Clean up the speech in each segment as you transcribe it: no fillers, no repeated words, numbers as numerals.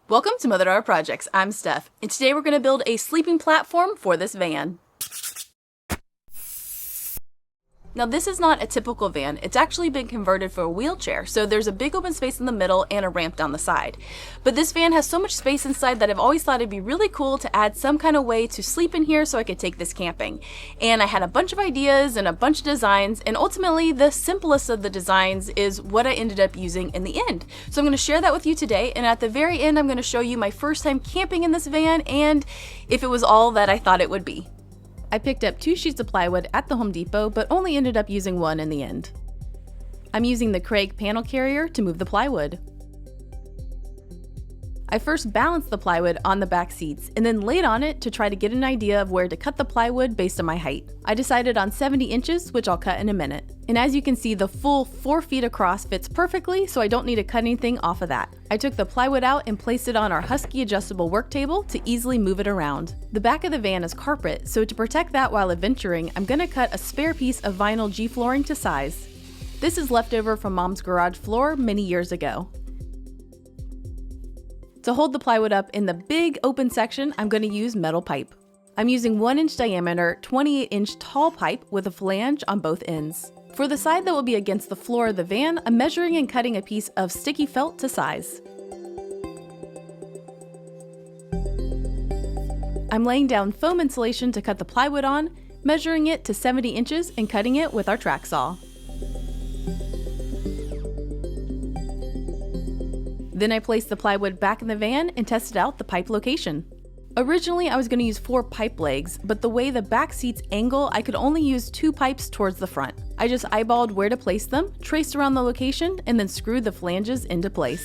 Welcome to Mother Daughter Projects. I'm Steph, and today we're going to build a sleeping platform for this van. Now this is not a typical van, it's actually been converted for a wheelchair, so there's a big open space in the middle and a ramp down the side. But this van has so much space inside that I've always thought it'd be really cool to add some kind of way to sleep in here so I could take this camping. And I had a bunch of ideas and a bunch of designs, and ultimately the simplest of the designs is what I ended up using in the end. So I'm going to share that with you today, and at the very end I'm going to show you my first time camping in this van and if it was all that I thought it would be. I picked up 2 sheets of plywood at the Home Depot, but only ended up using 1 in the end. I'm using the Craig panel carrier to move the plywood. I first balanced the plywood on the back seats and then laid on it to try to get an idea of where to cut the plywood based on my height. I decided on 70 inches, which I'll cut in a minute. And as you can see, the full 4 feet across fits perfectly, so I don't need to cut anything off of that. I took the plywood out and placed it on our Husky adjustable work table to easily move it around. The back of the van is carpet, so to protect that while adventuring, I'm going to cut a spare piece of vinyl G-flooring to size. This is leftover from Mom's garage floor many years ago. To hold the plywood up in the big open section, I'm going to use metal pipe. I'm using 1-inch diameter, 28-inch tall pipe with a flange on both ends. For the side that will be against the floor of the van, I'm measuring and cutting a piece of sticky felt to size. I'm laying down foam insulation to cut the plywood on, measuring it to 70 inches and cutting it with our track saw. Then I placed the plywood back in the van and tested out the pipe location. Originally, I was going to use 4 pipe legs, but the way the back seats angle, I could only use 2 pipes towards the front. I just eyeballed where to place them, traced around the location, and then screwed the flanges into place.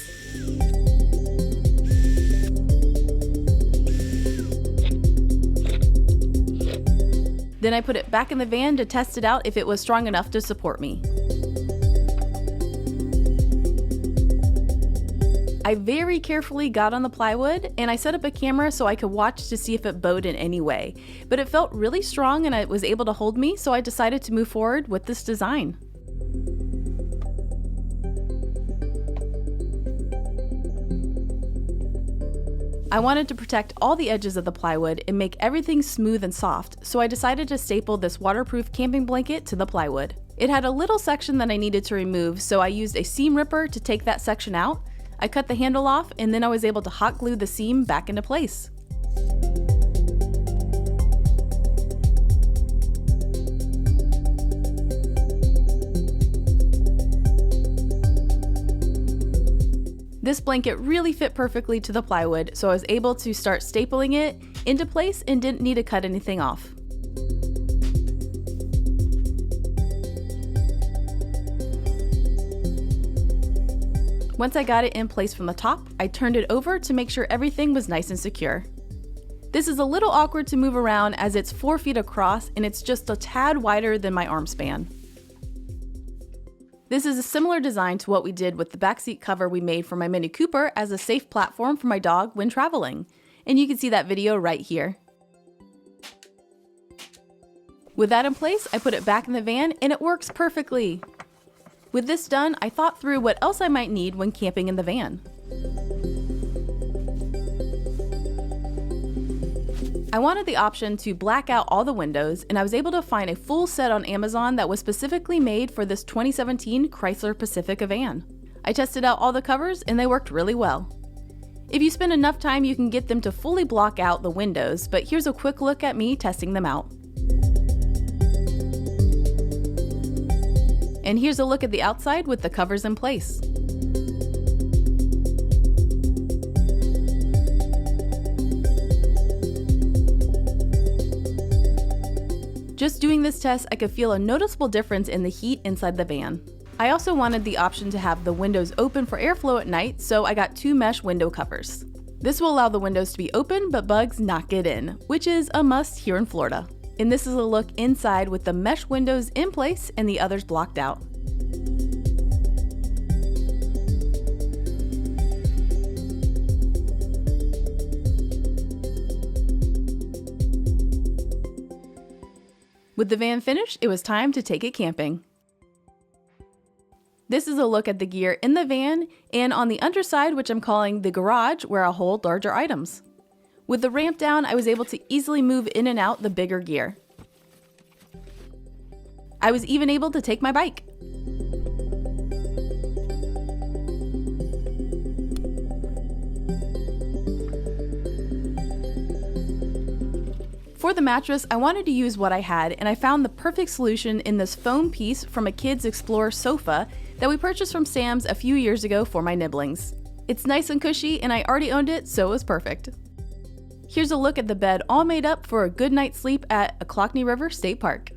Then I put it back in the van to test it out if it was strong enough to support me. I very carefully got on the plywood and I set up a camera so I could watch to see if it bowed in any way. But it felt really strong and it was able to hold me, so I decided to move forward with this design. I wanted to protect all the edges of the plywood and make everything smooth and soft, so I decided to staple this waterproof camping blanket to the plywood. It had a little section that I needed to remove, so I used a seam ripper to take that section out. I cut the handle off, and then I was able to hot glue the seam back into place. This blanket really fit perfectly to the plywood, so I was able to start stapling it into place and didn't need to cut anything off. Once I got it in place from the top, I turned it over to make sure everything was nice and secure. This is a little awkward to move around as it's 4 feet across and it's just a tad wider than my arm span. This is a similar design to what we did with the backseat cover we made for my Mini Cooper as a safe platform for my dog when traveling. And you can see that video right here. With that in place, I put it back in the van and it works perfectly. With this done, I thought through what else I might need when camping in the van. I wanted the option to black out all the windows, and I was able to find a full set on Amazon that was specifically made for this 2017 Chrysler Pacifica van. I tested out all the covers and they worked really well. If you spend enough time, you can get them to fully block out the windows, but here's a quick look at me testing them out. And here's a look at the outside with the covers in place. Just doing this test, I could feel a noticeable difference in the heat inside the van. I also wanted the option to have the windows open for airflow at night, so I got 2 mesh window covers. This will allow the windows to be open, but bugs not get in, which is a must here in Florida. And this is a look inside with the mesh windows in place and the others blocked out. With the van finished, it was time to take it camping. This is a look at the gear in the van and on the underside, which I'm calling the garage, where I'll hold larger items. With the ramp down, I was able to easily move in and out the bigger gear. I was even able to take my bike. For the mattress, I wanted to use what I had, and I found the perfect solution in this foam piece from a Kids Explorer sofa that we purchased from Sam's a few years ago for my nibblings. It's nice and cushy, and I already owned it, so it was perfect. Here's a look at the bed all made up for a good night's sleep at Ochlockonee River State Park.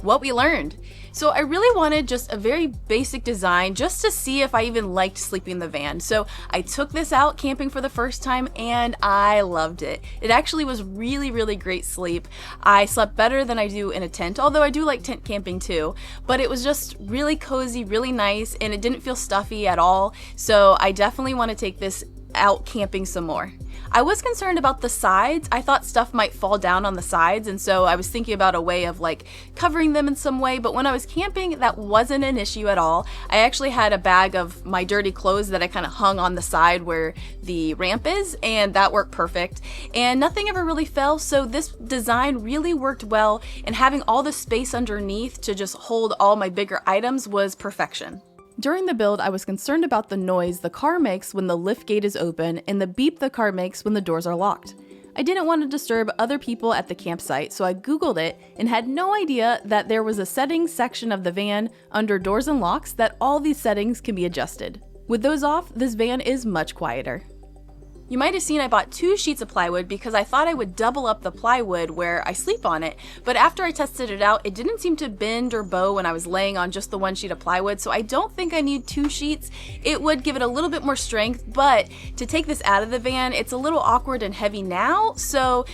What we learned. So I really wanted just a very basic design just to see if I even liked sleeping in the van. So I took this out camping for the first time and I loved it. It actually was really great sleep. I slept better than I do in a tent, although I do like tent camping too, but it was just really cozy, really nice, and it didn't feel stuffy at all. So I definitely want to take this out camping some more. I was concerned about the sides. I thought stuff might fall down on the sides, and so I was thinking about a way of like covering them in some way, but when I was camping, that wasn't an issue at all. I actually had a bag of my dirty clothes that I kind of hung on the side where the ramp is, and that worked perfect, and nothing ever really fell, so this design really worked well, and having all the space underneath to just hold all my bigger items was perfection. During the build, I was concerned about the noise the car makes when the lift gate is open and the beep the car makes when the doors are locked. I didn't want to disturb other people at the campsite, so I Googled it and had no idea that there was a settings section of the van under doors and locks that all these settings can be adjusted. With those off, this van is much quieter. You might have seen I bought 2 sheets of plywood because I thought I would double up the plywood where I sleep on it, but after I tested it out, it didn't seem to bend or bow when I was laying on just the 1 sheet of plywood, so I don't think I need 2 sheets. It would give it a little bit more strength, but to take this out of the van, it's a little awkward and heavy now, so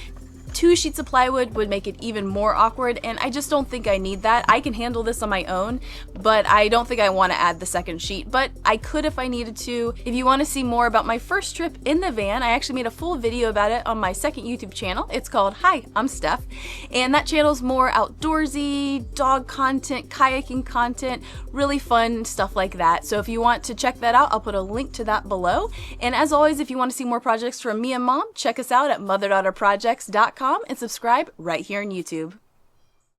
2 sheets of plywood would make it even more awkward, and I just don't think I need that. I can handle this on my own, but I don't think I want to add the second sheet, but I could if I needed to. If you want to see more about my first trip in the van, I actually made a full video about it on my second YouTube channel. It's called Hi, I'm Steph, and that channel's more outdoorsy, dog content, kayaking content, really fun stuff like that. So if you want to check that out, I'll put a link to that below. And as always, if you want to see more projects from me and Mom, check us out at motherdaughterprojects.com and subscribe right here on YouTube.